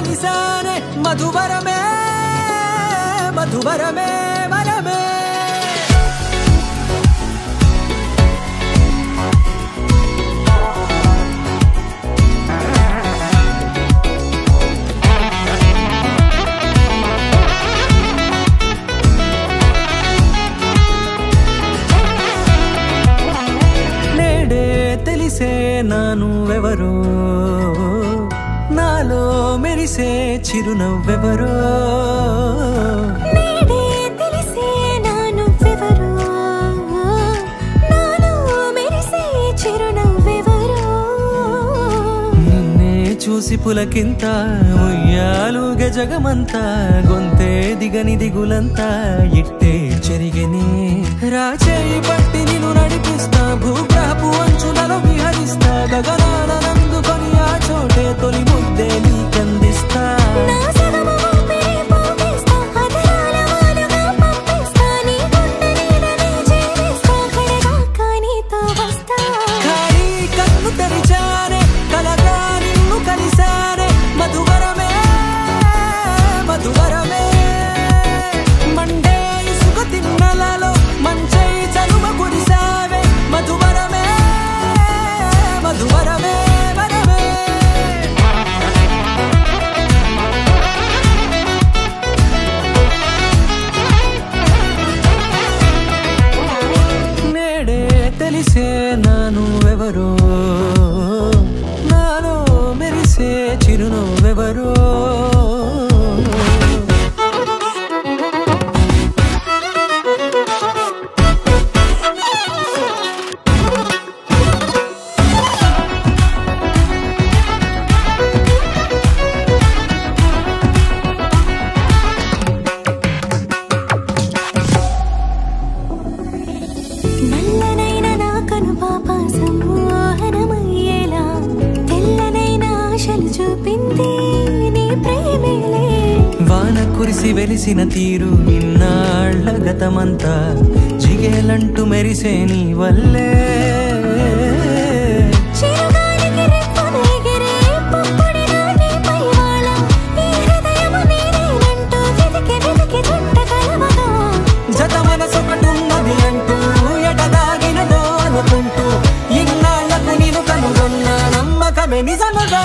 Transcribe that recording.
కలిసానే మధువరమే మధువరమే వరమే నానువెవరో నాలో మెరిసే చిరునవ్వెవరో నేడే తెలిసే నానువెవరో నాలో మెరిసే చిరునవ్వెవరో నిన్నే చూసి పులకింత ఉయ్యాలుగ జగమంతా గొంతే దిగని దిగులంతా ఇట్టే చెరిగనే రాచేయి పట్టి నిన్ను నడిపిస్తా భూగ్రహపు అంచులలో విహరిస్తా గగనాన నందుకొని ఆ చోటే తొలి ముద్దే నీకందిస్తా ఖాళీ కన్ను తెరిచానే కలగా నిన్ను కలిసానే మధువరమే మధువరమే మండే ఇసుక తిన్నలలో మంచై చలువ కురిసావే మధువరమే మధువరమే వరమే నేడే తెలిసే నానువెవరో నాలో మెరిసే చిరునవ్వెవరో నల్లనైన నా కనుపాప సమ్మోహనమయ్యేలా తెల్లనైన ఆశలు చూపింది నీ ప్రేమేలే వాన కురిసి వెలిసిన తీరు ఇన్నాళ్ల గతమంతా జిగేలంటూ మెరిసే నీ వల్లే చిరుగాలికి రెప్పన ఎగిరే పుప్పొడిన నీపై వాళ ఈ హృదయము నీదేనంటూ వెతికి వెతికి జంట కలవగా జత మనసొకటున్నది అంటూ ఎటదాగినదో అనుకుంటూ ఇన్నాళ్లకు నేను కనుగొన్న నమ్మకమే నిజముగా